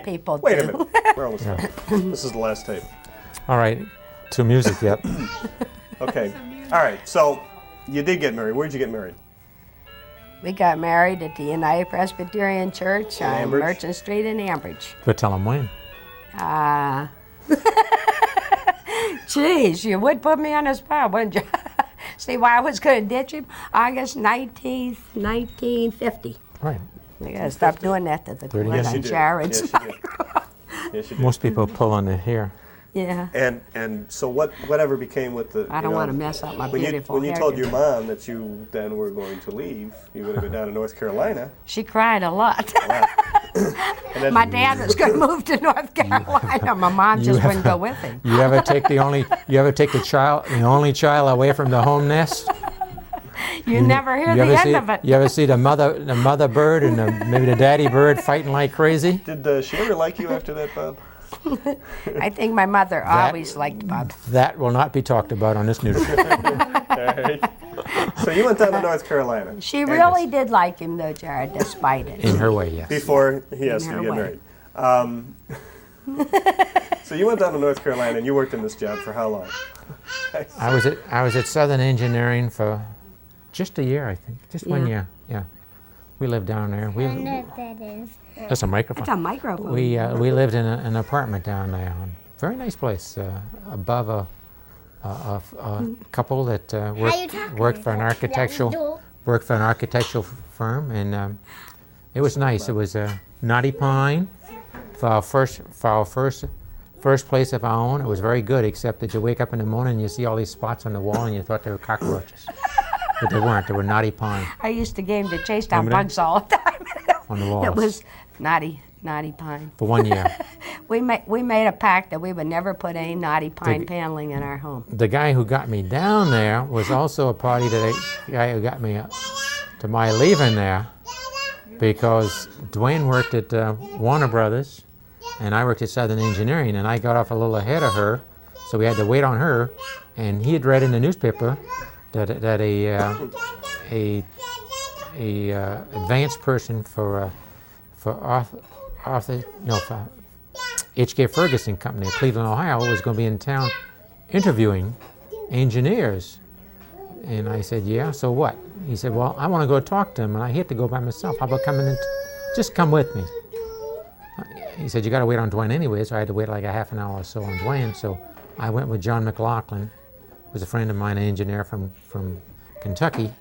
people Wait a do. minute. We're almost done. This is the last tape. All right, to music, yep. Okay. All right. So you did get married. Where'd you get married? We got married at the United Presbyterian Church on Ambridge? Merchant Street in Ambridge. But tell them when. Geez, you would put me on the spot, wouldn't you? See why I was going to ditch him? August 19th, 1950. Right. I got to stop doing that to the Thirty wood years. on Yes, you Jared's. did. Yes, you did. Yes, you did. Most people pull on the hair. Yeah. And so whatever became with the? I don't want to mess up my When you beautiful hair. told your mom that you then were going to leave, you would have been down to North Carolina. She cried a lot. Wow. And then, My dad was going to move to North Carolina. My mom just wouldn't go with him. You ever take the only child away from the home nest? You never hear You the ever end see, of it. you ever see the mother bird and maybe the daddy bird fighting like crazy? did she ever like you after that, Bob? I think my mother always liked Bob. That will not be talked about on this news. All right. So you went down to North Carolina She really did like him, though, Jared, despite it. In her way, yes. before he asked you to her get way. married. So you went down to North Carolina and you worked in this job for how long? I was at Southern Engineering for just a year, I think. Just 1 year. Yeah. We lived down there. I know what that is. That's a microphone. It's a microphone. We lived in an apartment down there. Very nice place, above a couple that worked for an architectural firm, and it was nice. It was a knotty pine for our first place of our own. It was very good, except that you wake up in the morning and you see all these spots on the wall, and you thought they were cockroaches, but they weren't. They were knotty pine I used to game to chase down Remember that? bugs all the time. on the walls. It was naughty pine. For 1 year. We made a pact that we would never put any naughty pine paneling in our home. The guy who got me down there was also a party to the guy who got me to my leaving there, because Duane worked at Warner Brothers and I worked at Southern Engineering, and I got off a little ahead of her, so we had to wait on her. And he had read in the newspaper that a advanced person for H.K. Ferguson Company of Cleveland, Ohio, was going to be in town interviewing engineers. And I said, yeah, so what? He said, well, I want to go talk to him, and I hate to go by myself. How about coming in? Just come with me. He said, you got to wait on Duane anyway, so I had to wait like a half an hour or so on Duane. So I went with John McLaughlin, who was a friend of mine, an engineer from Kentucky,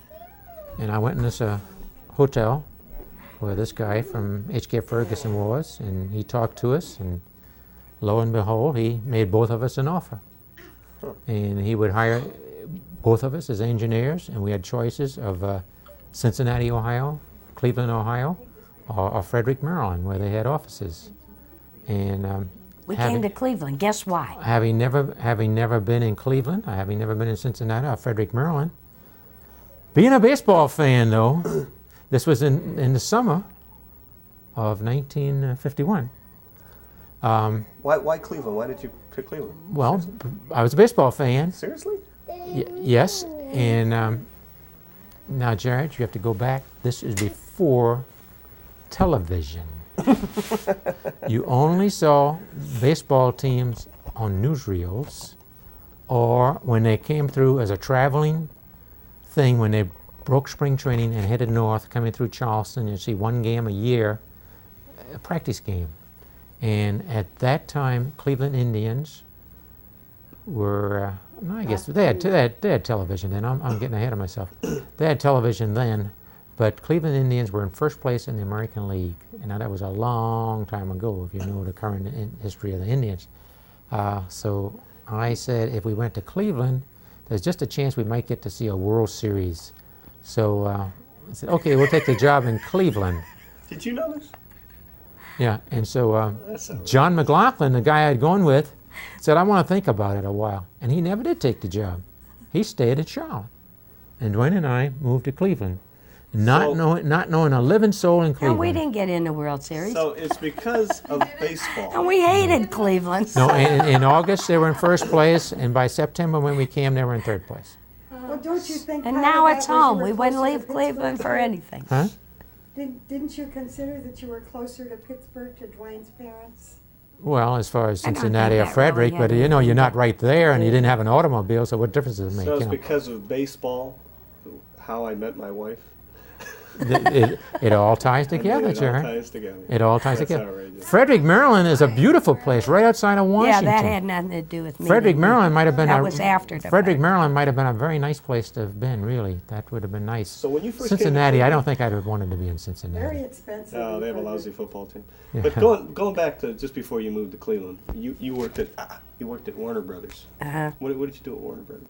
and I went in this hotel where this guy from H.K. Ferguson was, and he talked to us, and lo and behold, he made both of us an offer. And he would hire both of us as engineers, and we had choices of Cincinnati, Ohio, Cleveland, Ohio, or Frederick, Maryland, where they had offices. And We came to Cleveland. Guess why? having never been in Cleveland, having never been in Cincinnati or Frederick, Maryland, being a baseball fan, though, this was in the summer of 1951. Why Cleveland? Why did you pick Cleveland? Well, I was a baseball fan. Seriously? Yes, and now, Jared, you have to go back. This is before television. You only saw baseball teams on newsreels, or when they came through as a traveling thing, when they broke spring training and headed north, coming through Charleston. You'd see one game a year, a practice game. And at that time, Cleveland Indians were, I guess they had television then. I'm getting ahead of myself. They had television then, but Cleveland Indians were in first place in the American League. And now that was a long time ago, if you know the current history of the Indians. So I said, if we went to Cleveland, there's just a chance we might get to see a World Series. So I said, okay, we'll take the job in Cleveland. Did you know this? Yeah, and so John McLaughlin, the guy I'd gone with, said, I want to think about it a while. And he never did take the job. He stayed at Charlotte. And Duane and I moved to Cleveland, not knowing a living soul in Cleveland. And we didn't get in the World Series. So it's because of baseball. And we hated Cleveland. No, in August they were in first place, and by September when we came, they were in third place. Well, don't you think And part now of it's that was you home. were We wouldn't closer to leave Cleveland for anything. Huh? Didn't you consider that you were closer to Pittsburgh to Duane's parents? Well, as far as I don't Cincinnati or think that really Frederick, had but you know, anything you're not to- right there, and you didn't have an automobile, so what difference does it make? So it's You know? because of baseball, how I met my wife. It all ties I mean, together, it all Jared. ties together. It all ties That's together. outrageous. Frederick, Maryland is a beautiful place right outside of Yeah, Washington. that had nothing to do with me. Frederick, then. Maryland might have been That a, was after the Frederick, fact. Maryland might have been a very nice place to have been, really. That would have been nice. So when you first came to Cincinnati, I Cleveland- don't think I'd have wanted to be in Very Cincinnati. expensive. No, in they have a Frederick. lousy football team. Yeah. But going back to just before you moved to Cleveland, you worked at Warner Brothers. What did you do at Warner Brothers?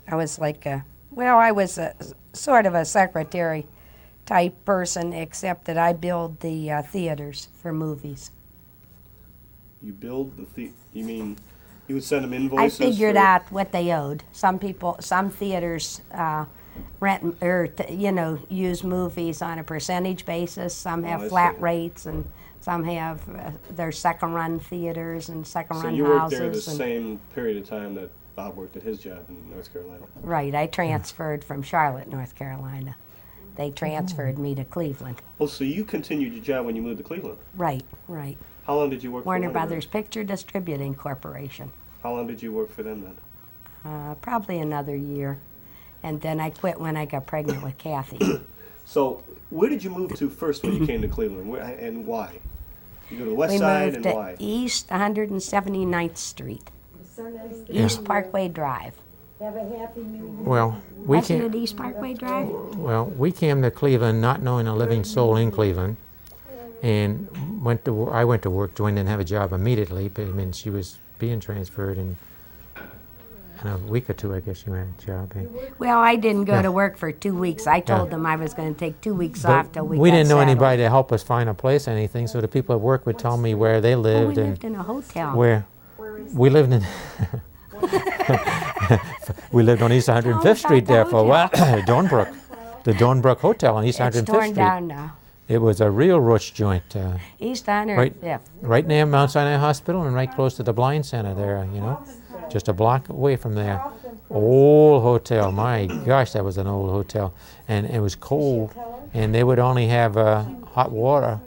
I was like I was a, sort of a secretary type person, except that I build the theaters for movies. You build you mean you would send them I invoices? figured for- out what they owed. Some theaters rent or use movies on a percentage basis. Some have I flat see. rates, and some have their second run theaters and second So run you worked there the houses. same period of time that Bob worked at his job in North Carolina. Right, I transferred from Charlotte, North Carolina. They transferred me to Cleveland. Oh, so you continued your job when you moved to Cleveland. Right. How long did you work Warner for Brothers Picture Distributing Corporation. How long did you work for them then? Probably another year. And then I quit when I got pregnant with Kathy. So where did you move to first when you came to Cleveland, and why? You go to the west We side, moved and to why? East 179th Street, Sundays, East Parkway Drive. have a happy new year. Well, we I seen came, it East Parkway Drive. we came to Cleveland not knowing a living soul in Cleveland, and I went to work. Duane didn't have a job immediately, but I mean, she was being transferred, and in a week or two, I guess she had a job. Eh? Well, I didn't go Yeah. to work for 2 weeks. I told them I was going to take 2 weeks But off till we we got didn't know settled. anybody to help us find a place or anything, so the people at work would tell me where they Oh, we lived lived and in a hotel. where we lived in. We lived on East 105th Street there for a while. Dornbrook, the Dornbrook Hotel on East It's 105th torn Street. down now. It was a real roach joint, East 105th. right near Mount Sinai Hospital and right close to the Blind Center there. You know, just a block away from there. Old hotel. My gosh, that was an old hotel, and it was cold. And they would only have hot water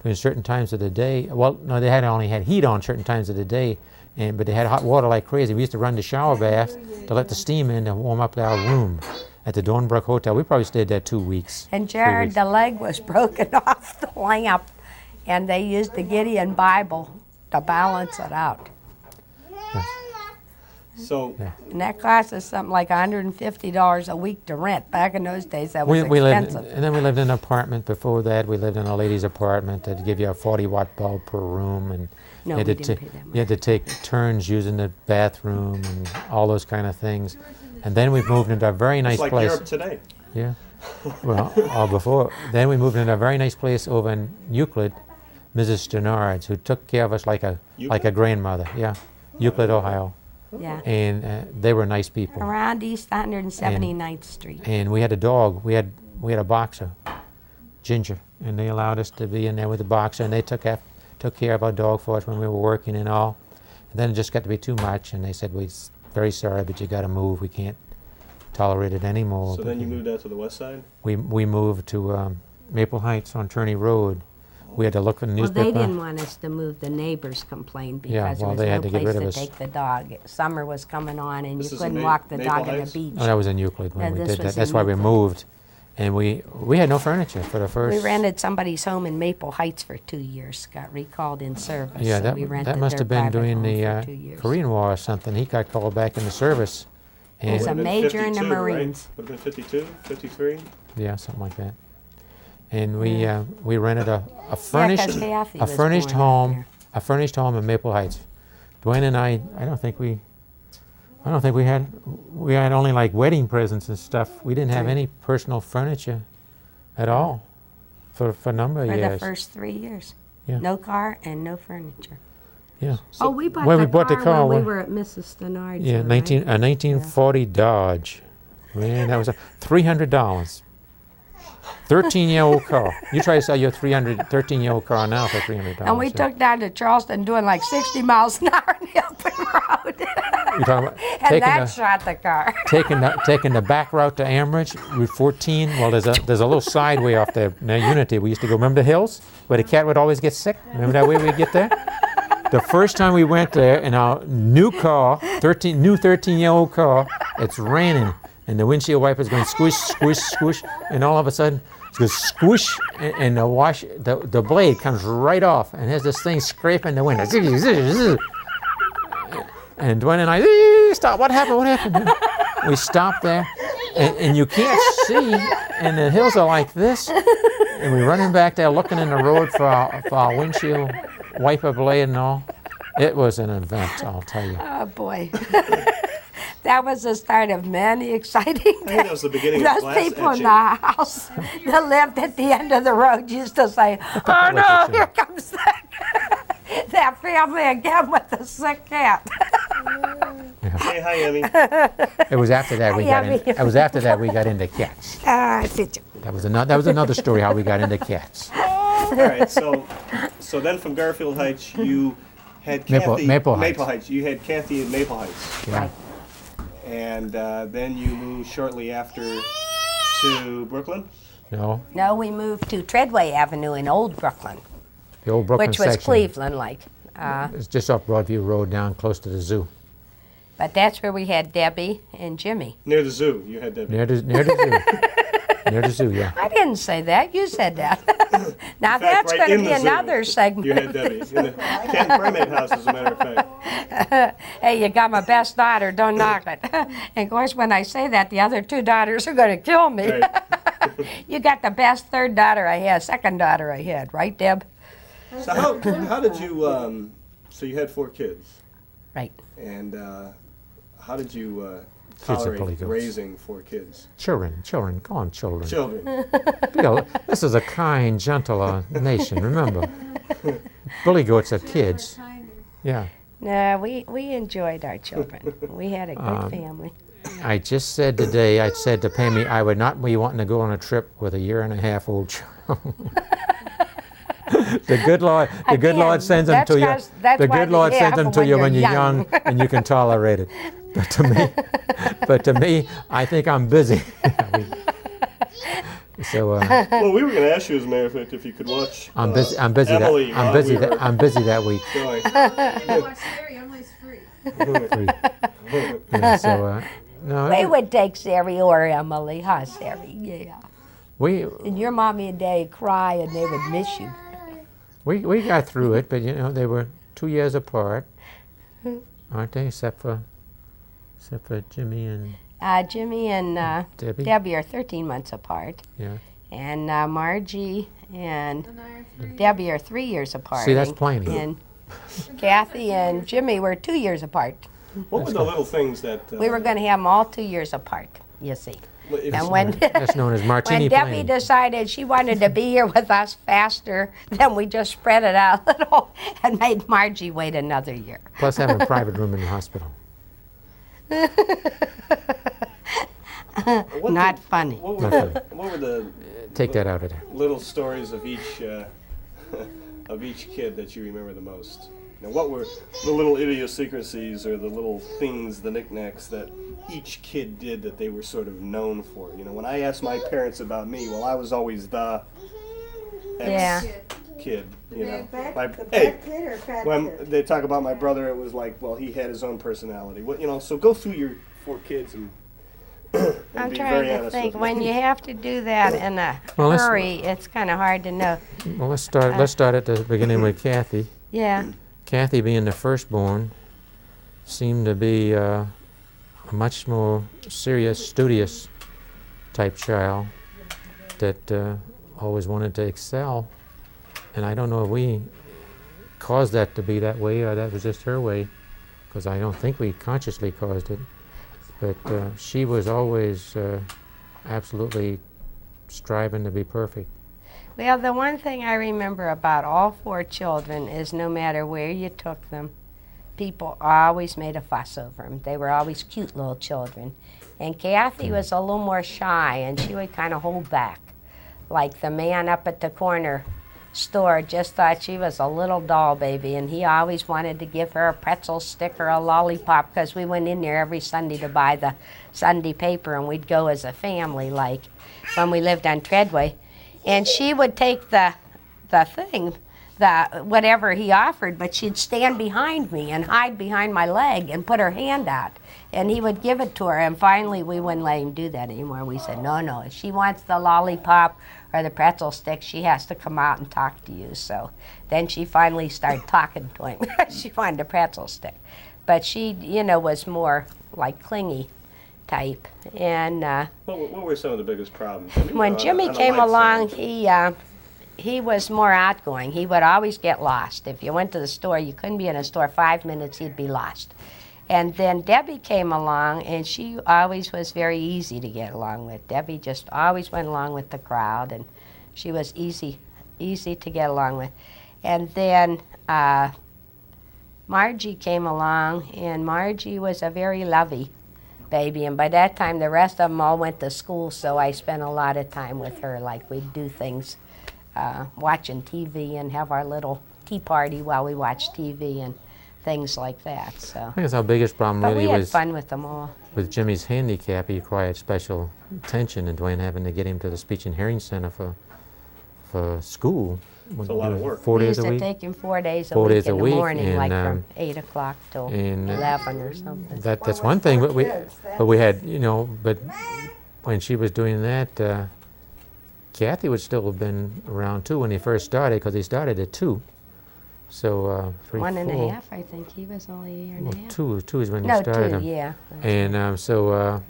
during certain times of the day. Well, no, they had only had heat on certain times of the day, but they had hot water like crazy. We used to run the shower bath to let the steam in to warm up our room at the Dornbrook Hotel. We probably stayed there 2 weeks. And 3 Jared, weeks. the leg was broken off the lamp, and they used the Gideon Bible to balance it out. So And that cost us something like $150 a week to rent. Back in those days, that was We lived, expensive. and then we lived in an apartment. Before that, we lived in a lady's apartment that'd give you a 40-watt bulb per room, and No, you had we to didn't pay that much. you had to take turns using the bathroom and all those kind of things. And then we moved into a very nice it's like place. Europe today. Yeah. Well, before then we moved into a very nice place over in Euclid, Mrs. Stenard's, who took care of us like a Euclid? grandmother. Yeah, Euclid, Ohio, Yeah. and they were nice people. Around East 179th Street. And we had a dog. We had a boxer, Ginger, and they allowed us to be in there with the boxer, and they took care of our dog for us when we were working and all. And then it just got to be too much, and they said, "We're very sorry, but you got to move. We can't tolerate it anymore." So But then you moved out to the west side? we moved to Maple Heights on Turney Road. We had to look in the Well, newspaper. they didn't want us to move. The neighbors complained because Yeah, there well, was they no had to get place rid of to us. take the dog. Summer was coming on, and This you is in couldn't Ma- walk the Maple dog on the Heights? beach. Oh, that was in Euclid when Yeah, we this did that. was That's in why we Euclid. moved, and we had no furniture for the first. We rented somebody's home in Maple Heights for 2 years. Got recalled in service. Yeah, so we rented that must their have been private during home the for 2 years. Korean War or something. He got called back into service. He was And a Would've been major in the 52, right? Marines. Would have been 52, 53? yeah, something like that. And we rented a Yeah, furnished 'cause Kathy a was furnished born out home there. a furnished home in Maple Heights. Duane and I don't think we had only like wedding presents and stuff. We didn't have any personal furniture at all for a number of For years. the first 3 years. Yeah. No car and no furniture. Yeah. Oh, we bought, when the, we bought the car car, when we- we were at Mrs. Stenard's. Yeah, though, 1940 Dodge. Man, that was $300. 13-year-old car. You try to sell your 13-year-old car now for $300. And we yeah. took down to Charleston doing like 60 miles an hour on the open road. You're talking about And taking that the, shot the car. taking the back route to Amherst, Route 14. Well, there's a little sideway off there near Unity. We used to go. Remember the hills where the cat would always get sick? Remember that way we'd get there? The first time we went there in our new car, 13-year-old car, it's raining, and the windshield wiper's going squish, squish, squish, and all of a sudden it goes squish, and the blade comes right off, and there's this thing scraping the window. And Duane and I, stop, what happened, what happened? We stopped there, and you can't see, and the hills are like this, and we're running back there looking in the road for our windshield wiper blade and all. It was an event, I'll tell you. Oh, boy. That was the start of many exciting I think that was the beginning of Those glass people in etching. the house that lived at the end of the road used to say, oh no, here comes that family again with the sick cat. Hey, hi, Emmy. It was after that we got in, it was after that we got into cats. That was another story how we got into cats. All right, so then from Garfield Heights, you had Kathy. Maple Heights. Heights. You had Kathy in Maple Heights. Yeah. And then you moved shortly after to Brooklyn? No, No, we moved to Treadway Avenue in Old Brooklyn, the old Brooklyn which was section. Cleveland-like. It's just off Broadview Road down close to the zoo. But that's where we had Debbie and Jimmy. Near the zoo, you had that. Near the zoo. Near the zoo, yeah. I didn't say that. You said that. Now fact, that's right going to in be the zoo, another segment. You had Debbie. In the Cat and Primate House, as a matter of fact. Hey, you got my best daughter, don't knock it. And of course, when I say that, the other two daughters are going to kill me. Right. You got the best third daughter I had, second daughter I had, right, Deb? So how did you, so you had 4 kids. Right. And how did you Kids are tolerate polygons. raising 4 kids? Children, go on, children. Children. This is a kind, gentle nation, remember. Billy goats are kids. Yeah. No, we enjoyed our children. We had a good family. I just said today, I said to Pammy, I would not be wanting to go on a trip with a 1.5-year-old child. The good Lord sends them to you. That's The why good they Lord sends have them to when you you're when you're young. young and you can tolerate it. But to me, I think I'm busy. So Well, we were going to ask you, as a matter of fact, if you could watch I'm busy. I'm busy. Emily I'm while busy. we were I'm busy that week. going. Emily's free. Yeah, so no, We would take Sari or Emily, huh, Sari? Yeah. we And your mommy and daddy cry and they would miss you. we got through it, but they were 2 years apart, aren't they? Except for Jimmy and Jimmy and Debbie. Debbie are 13 months apart. Yeah. And Margie and Debbie are 3 years apart. See, that's And- plenty. And Kathy and Jimmy were 2 years apart. What were the little things that... We were going to have them all 2 years apart, you see. And when, That's known as martini when Debbie planning. decided she wanted to be here with us faster, then we just spread it out a little and made Margie wait another year. Plus having a private room in the hospital. What Not did- funny. What Not were, funny. what were the Take that out of there. little stories of each of each kid that you remember the most? Now, what were the little idiosyncrasies or the little things, the knickknacks that each kid did that they were sort of known for? When I asked my parents about me, well, I was always the Yeah. kid. The fat Hey, kid or fat when kid? they talk about my brother, it was like, well, he had his own personality. So go through your 4 kids and I'm be trying very to honest think. with When me. you have to do that in a Well, let's- hurry, it's kind of hard to know. Well, let's start at the beginning with Kathy. Yeah. Kathy, being the firstborn, seemed to be a much more serious, studious type child that always wanted to excel. And I don't know if we caused that to be that way or that was just her way, because I don't think we consciously caused it. But she was always absolutely striving to be perfect. Well, the one thing I remember about all 4 children is no matter where you took them, people always made a fuss over them. They were always cute little children. And Kathy was a little more shy, and she would kind of hold back. Like the man up at the corner store just thought she was a little doll baby, and he always wanted to give her a pretzel stick or a lollipop because we went in there every Sunday to buy the Sunday paper, and we'd go as a family, like when we lived on Treadway. And she would take the thing, whatever he offered, but she'd stand behind me and hide behind my leg and put her hand out. And he would give it to her, and finally we wouldn't let him do that anymore. We said, no, if she wants the lollipop or the pretzel stick, she has to come out and talk to you. So then she finally started talking to him. She wanted a pretzel stick. But she, was more like clingy type. And what were some of the biggest problems? when Jimmy came along, he was more outgoing. He would always get lost. If you went to the store, you couldn't be in a store 5 minutes, he'd be lost. And then Debbie came along, and she always was very easy to get along with. Debbie just always went along with the crowd, and she was easy to get along with. And then Margie came along, and Margie was a very lovey baby. And by that time, the rest of them all went to school, so I spent a lot of time with her. Like, we'd do things, watching TV and have our little tea party while we watched TV and things like that. So I guess our biggest problem but really we had was fun with them all. with Jimmy's handicap. He required special attention, and Duane having to get him to the speech and hearing center for school. It's a lot of work. 4 We days used a to week. take him 4 days a 4 week days in a the week, morning, like and, from 8 o'clock till and, 11 or something. That's Well, one thing. with But we, four kids, but we had, but when she was doing that, Kathy would still have been around too when he first started, because he started at 2. So 3, 1 and 4, a half, I think. He was only a year and well, a half. 2 is when No, he started 2, him. yeah. And so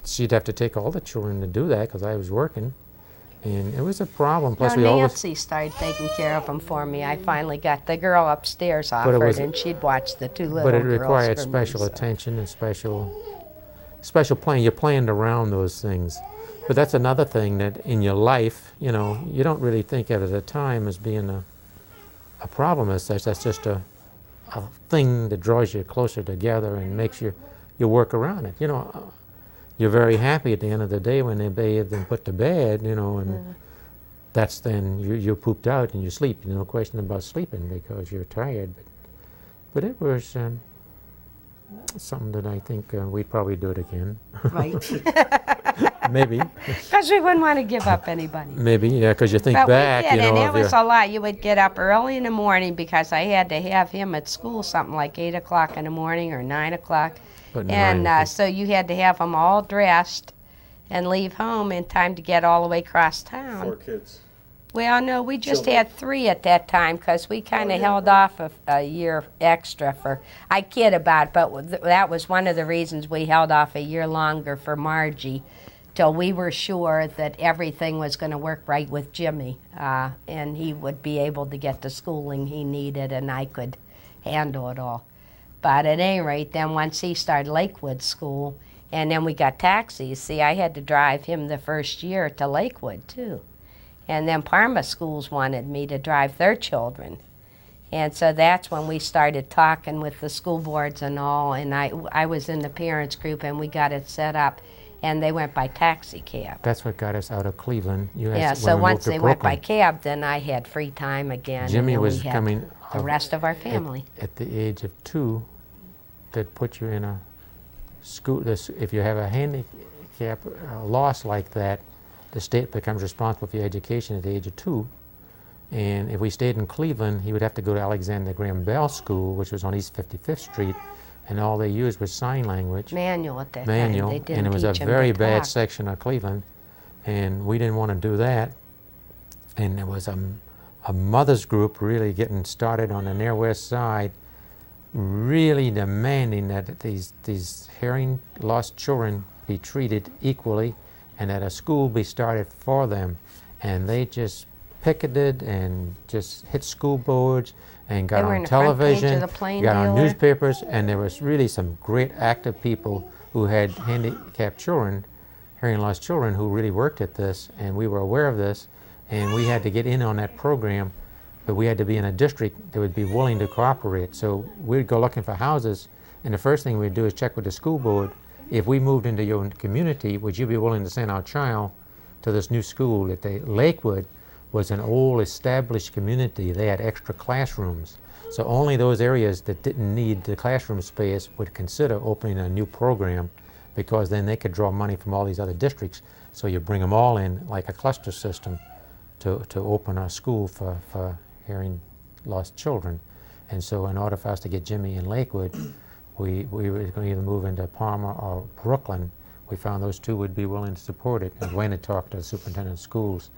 she'd have to take all the children to do that because I was working, and it was a problem. Plus, No, we always Nancy started taking care of them for me. I finally got the girl upstairs But it offered, was- and she'd watch the 2 little but it girls required for me, special so. attention and special planning. You planned around those things. But that's another thing that in your life, you don't really think of at the time as being a problem as such. That's just a thing that draws you closer together and makes you work around it. You're very happy at the end of the day when they bathed and put to bed, and that's then you're pooped out and you sleep. No question about sleeping because you're tired. But it was something that I think we'd probably do it again. Right. Maybe. Because we wouldn't want to give up anybody. Maybe, yeah, because you think But back, we did, and it of was your, a lot. You would get up early in the morning because I had to have him at school something like 8 o'clock in the morning or 9 o'clock. but And nine, so you had to have them all dressed and leave home in time to get all the way across town. 4 kids. Well, no, we just Children. had 3 at that time because we kind of held off a year extra for, I kid about it, but that was one of the reasons we held off a year longer for Margie till we were sure that everything was going to work right with Jimmy and he would be able to get the schooling he needed and I could handle it all. But at any rate, then once he started Lakewood School and then we got taxis, see, I had to drive him the first year to Lakewood too. And then Parma schools wanted me to drive their children. And so that's when we started talking with the school boards and all, and I was in the parents group and we got it set up, and they went by taxi cab. that's what got us out of Cleveland. Yeah, so once they went by cab, then I had free time again. Jimmy and then was we had coming the rest of our family. at the age of 2, that put you in a school. If you have a handicap loss like that, the state becomes responsible for your education at the age of 2. And if we stayed in Cleveland, he would have to go to Alexander Graham Bell School, which was on East 55th Street, and all they used was sign language. Manual at that Manual, time. They didn't and it was a teach 'em very to bad talk. section of Cleveland, and we didn't want to do that. And there was a mother's group really getting started on the near west side, really demanding that these hearing loss children be treated equally and that a school be started for them. And they just picketed and just hit school boards and got They were on in the front page of television, the Plain got on Dealer. newspapers, and there was really some great active people who had handicapped children, hearing loss children, who really worked at this, and we were aware of this, and we had to get in on that program, but we had to be in a district that would be willing to cooperate. So we'd go looking for houses, and the first thing we'd do is check with the school board. If we moved into your community, would you be willing to send our child to this new school at Lakewood, was an old established community. They had extra classrooms. So only those areas that didn't need the classroom space would consider opening a new program, because then they could draw money from all these other districts. So you bring them all in like a cluster system to open a school for hearing lost children. And so in order for us to get Jimmy in Lakewood, we were going to either move into Parma or Brooklyn. We found those two would be willing to support it. And Duane had talked to the superintendent of schools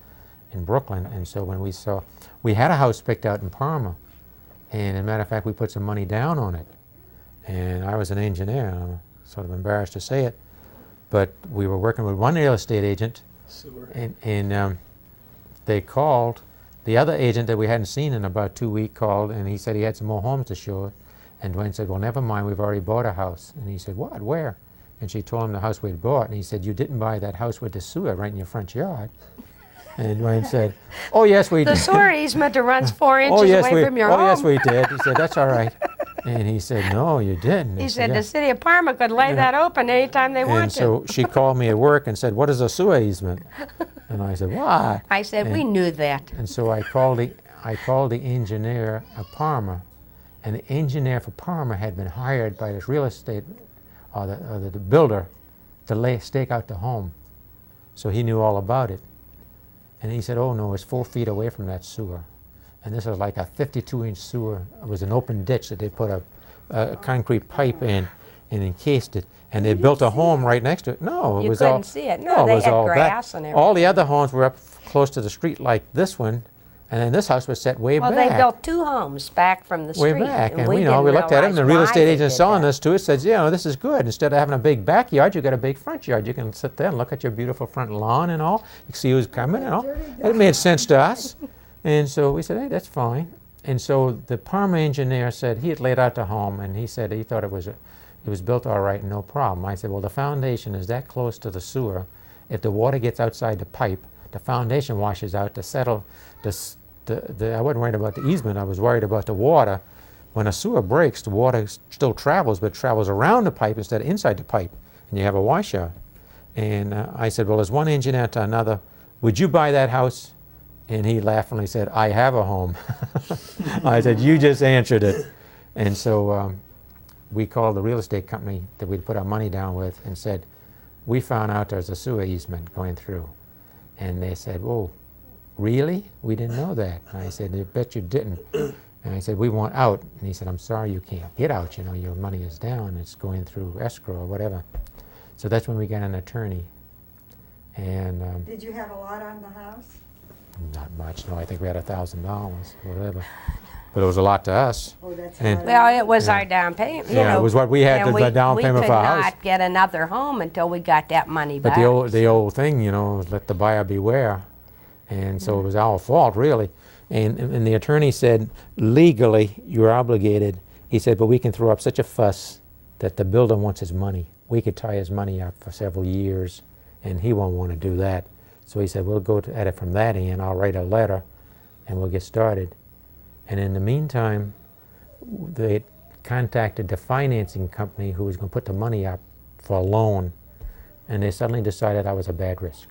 in Brooklyn. And so when we had a house picked out in Parma. And as a matter of fact, we put some money down on it. And I was an engineer, and I'm sort of embarrassed to say it. But we were working with one real estate agent, and they called. The other agent that we hadn't seen in about 2 weeks called, and he said he had some more homes to show it. And Duane said, well, never mind, we've already bought a house. And he said, what, where? And she told him the house we'd bought, and he said, you didn't buy that house with the sewer right in your front yard. And Duane said, oh, yes, we did. The sewer easement that runs 4 inches away from your home. Oh, yes, we did. He said, that's all right. And he said, no, you didn't. He said, the city of Parma could lay that open anytime they want to. And so she called me at work and said, what is a sewer easement? And I said, why? I said, we knew that. And so I called the engineer of Parma, and the engineer for Parma had been hired by this real estate, or the builder, to stake out the home. So he knew all about it. And he said, oh no, it's 4 feet away from that sewer. And this was like a 52-inch sewer. It was an open ditch that they put a concrete pipe in and encased it. And they built a home right next to it. No, it was all... You couldn't see it. No, they had grass and everything. All the other homes were up close to the street like this one. And then this house was set way back. Well, they built 2 homes back from the street. Way back. And we looked at it, and the real estate agent selling this to us said, you know, this is good. Instead of having a big backyard, you got a big front yard. You can sit there and look at your beautiful front lawn and all. You can see who's coming and all. It made sense to us. And so we said, hey, that's fine. And so the Parma engineer said he had laid out the home, and he said he thought it was built all right, no problem. I said, well, the foundation is that close to the sewer. If the water gets outside the pipe, the foundation washes out to settle I wasn't worried about the easement, I was worried about the water. When a sewer breaks, the water still travels, but it travels around the pipe instead of inside the pipe, and you have a washout. And I said, well, as one engineer to another, would you buy that house? And he laughingly said, I have a home. I said, you just answered it. And so we called the real estate company that we'd put our money down with and said, we found out there's a sewer easement going through. And they said, whoa. Really? We didn't know that. And I said, I bet you didn't. And I said, we want out. And he said, I'm sorry, you can't get out. You know, your money is down. It's going through escrow or whatever. So that's when we got an attorney. And did you have a lot on the house? Not much. No, I think we had $1,000 or whatever. But it was a lot to us. Oh, that's and, well, it was our down payment. Yeah, it was what we had to down payment for our house. We could not get another home until we got that money back. But the old thing, you know, let the buyer beware. And so it was our fault, really. And the attorney said, legally, you're obligated. He said, but we can throw up such a fuss that the builder wants his money. We could tie his money up for several years, and he won't want to do that. So he said, we'll go at it from that end. I'll write a letter, and we'll get started. And in the meantime, they contacted the financing company who was going to put the money up for a loan, and they suddenly decided I was a bad risk.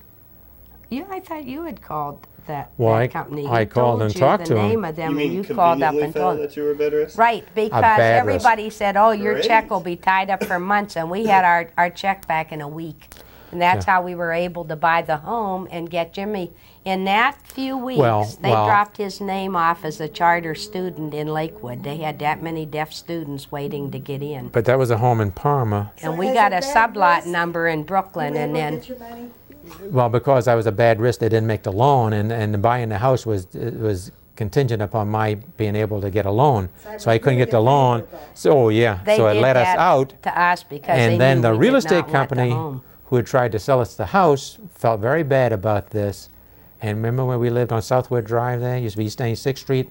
Yeah, I thought you had called that company. I called and talked to them. him. The name of them, and you called up and told that you were a bad risk? Right, because everybody said, oh, your check will be tied up for months, and we had our check back in a week. And that's how we were able to buy the home and get Jimmy. In that few weeks, they dropped his name off as a charter student in Lakewood. They had that many deaf students waiting to get in. But that was a home in Parma. And we got a sublot number in Brooklyn, and then... Well, because I was a bad risk, they didn't make the loan, and buying the house was contingent upon my being able to get a loan. So I couldn't get the loan. So it let us out. To us because and then the real estate company who had tried to sell us the house felt very bad about this. And remember when we lived on Southwood Drive there? Used to be East 96th Street.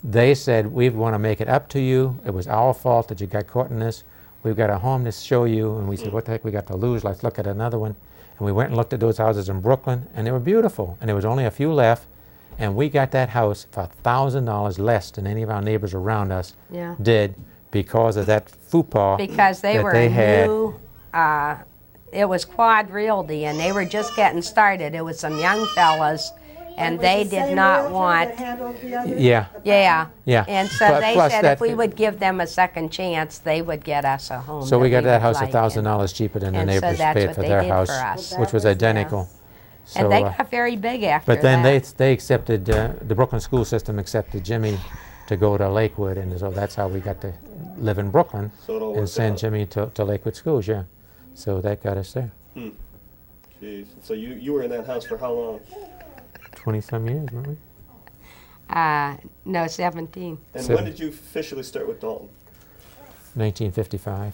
They said, we want to make it up to you. It was our fault that you got caught in this. We've got a home to show you. And we said, what the heck we got to lose? Let's look at another one. And we went and looked at those houses in Brooklyn, and they were beautiful. And there was only a few left. And we got that house for $1,000 less than any of our neighbors around us did because of that FUPA because they were new. It was Quad Realty, and they were just getting started. It was some young fellas, and Was they the did same not realtor want. that handled the other- Yeah. the Yeah, property? Yeah. and so they Plus said that- if we would give them a second chance, they would get us a home. So we got that would house like, $1,000 cheaper than the and so neighbors that's paid what for they their did house, for us. Well, which was that was identical. nice. So, And they got very big after but then that. they accepted, the Brooklyn school system accepted Jimmy to go to Lakewood, and so that's how we got to live in Brooklyn So it all and worked send out. Jimmy to Lakewood schools, yeah. So that got us there. Jeez. So you were in that house for how long? 20-some years, weren't we? No, 17. And Seven. when did you officially start with Dalton? 1955.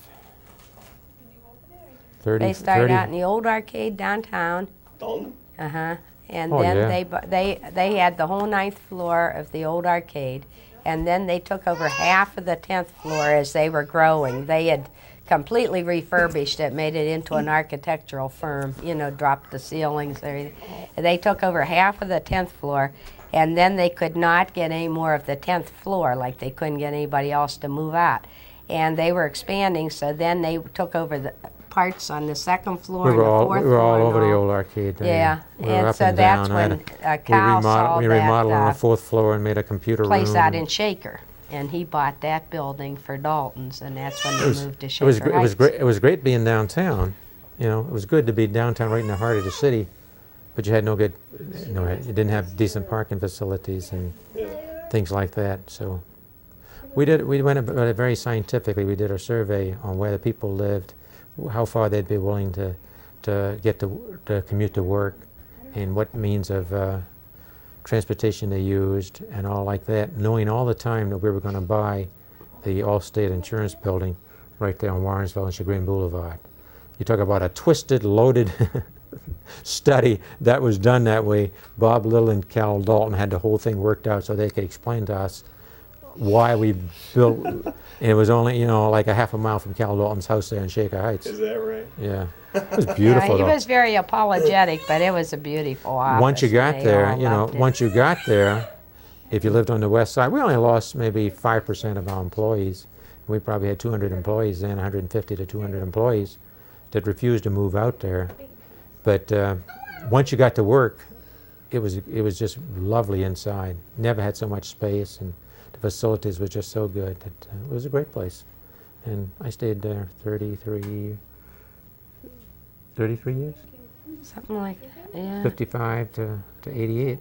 30, They started 30 out in the old arcade downtown. Dalton? Uh-huh. And Oh, then yeah. they had the whole 9th floor of the old arcade. And then they took over half of the 10th floor as they were growing. They had completely refurbished it, made it into an architectural firm, you know, dropped the ceilings, everything. They took over half of the 10th floor, and then they could not get any more of the 10th floor, like they couldn't get anybody else to move out. And they were expanding, so then they took over the parts on the 2nd floor We and were the all 4th we floor. were all and over the all. old arcade. Yeah, We were and up so and that's down. when Cal saw we remodeled on that the 4th floor and made a computer place room. out and in Shaker, and he bought that building for Dalton's, and that's when it they was, moved to it Shaker was, it was Heights. great. It was great being downtown. You know, it was good to be downtown, right in the heart of the city. But you had no good, you didn't have decent parking facilities and Yeah. things like that. So we went about it very scientifically. We did a survey on where the people lived, how far they'd be willing to get to commute to work, and what means of transportation they used, and all like that, knowing all the time that we were going to buy the Allstate Insurance building right there on Warrensville and Chagrin Boulevard. You talk about a twisted, loaded study that was done that way. Bob Little and Cal Dalton had the whole thing worked out so they could explain to us why we built. And it was only, you know, like a half a mile from Cal Dalton's house there in Shaker Heights. Is that right? Yeah, it was Yeah, beautiful. he though. was very apologetic, but it was a beautiful office. Once you and got they there, all you know, loved it. once you got there, if you lived on the west side, we only lost maybe 5% of our employees. We probably had 200 employees then, 150 to 200 employees that refused to move out there. But once you got to work, it was just lovely inside. Never had so much space, and the facilities were just so good. That, it was a great place. And I stayed there 33 years? Something like that, yeah. 55 to 88,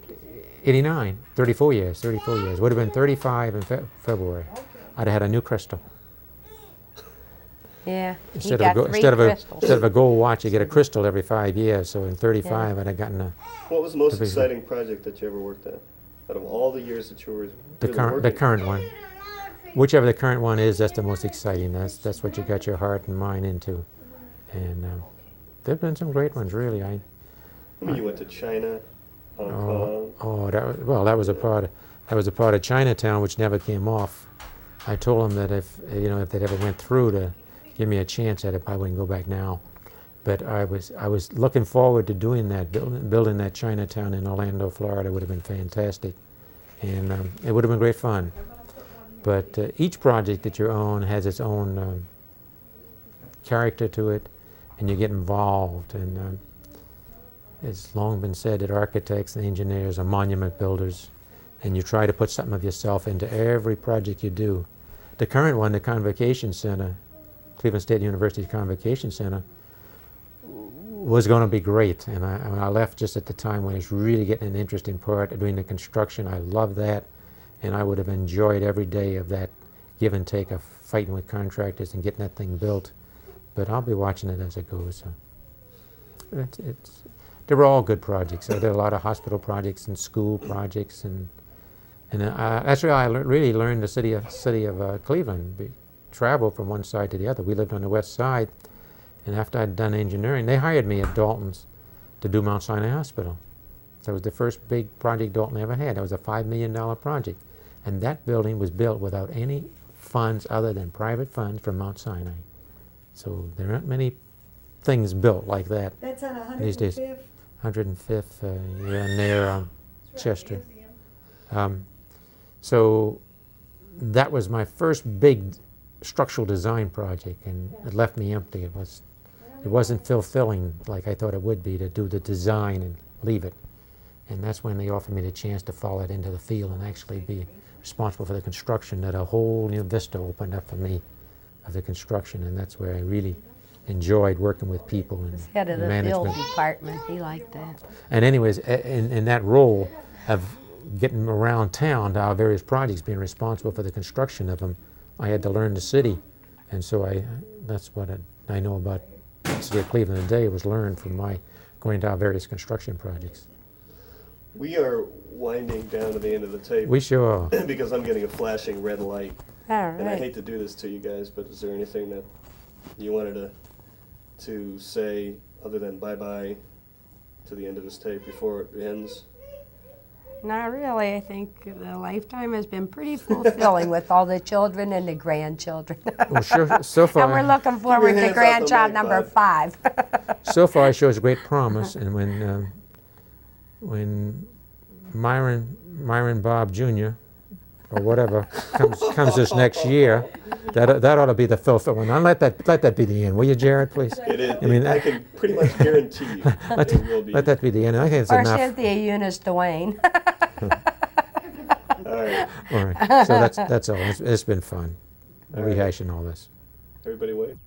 89, 34 years. Would have been 35 in February. I'd have had a new crystal. Yeah, he Instead got of, 3 instead crystals. of a gold watch, you get a crystal every 5 years. So in 35, I'd have gotten What was the most Division. exciting project that you ever worked at? Out of all the years that you were the really current working? one. Whichever the current one is, that's the most exciting. That's what you got your heart and mind into. And there've been some great ones, really. I mean, you went to China, Hong Oh, Kong. that was a part of Chinatown which never came off. I told them that if they'd ever went through to give me a chance at it, I wouldn't go back now. But I was looking forward to doing that, building that Chinatown in Orlando, Florida. Would have been fantastic, and it would have been great fun. But each project that you own has its own character to it, and you get involved. And it's long been said that architects and engineers are monument builders, and you try to put something of yourself into every project you do. The current one, the Convocation Center, Cleveland State University Convocation Center, was going to be great. And I left just at the time when it's really getting an interesting part of doing the construction. I love that, and I would have enjoyed every day of that give and take of fighting with contractors and getting that thing built. But I'll be watching it as it goes. They were all good projects. I did a lot of hospital projects and school projects, and that's where I really learned the city of Cleveland. Travel from one side to the other. We lived on the west side, and after I'd done engineering, they hired me at Dalton's to do Mount Sinai Hospital. That was the first big project Dalton ever had. It was a $5 million project, and that building was built without any funds other than private funds from Mount Sinai. So there aren't many things built like that That's on these days. 105th. 105th, near Chester. So that was my first big structural design project, and it left me empty. It wasn't fulfilling like I thought it would be to do the design and leave it. And that's when they offered me the chance to follow it into the field and actually be responsible for the construction, that a whole new vista opened up for me of the construction, and that's where I really enjoyed working with people and Head of the field management. department, he liked that. And anyways, in that role of getting around town to our various projects, being responsible for the construction of them, I had to learn the city. And so that's what I know about the city of Cleveland today, was learned from my going to our various construction projects. We are winding down to the end of the tape We sure are. because I'm getting a flashing red light. All And I right. hate to do this to you guys, but is there anything that you wanted to say other than bye-bye to the end of this tape before it ends? Not really. I think the lifetime has been pretty fulfilling with all the children and the grandchildren. Well, sure, so And we're far, looking forward hands to off the grandchild mic, number Bob. 5. so far it shows great promise. And when Myron Bob Jr. or whatever comes this next year, that ought to be the fulfillment one. Now let that be the end, will you, Jared, please? It is. I mean, I can pretty much guarantee you it will be. Let that be the end. I think it's Or enough. Cynthia Eunice Duane. All right. All right. So that's all. It's been fun All right. rehashing all this. Everybody wait.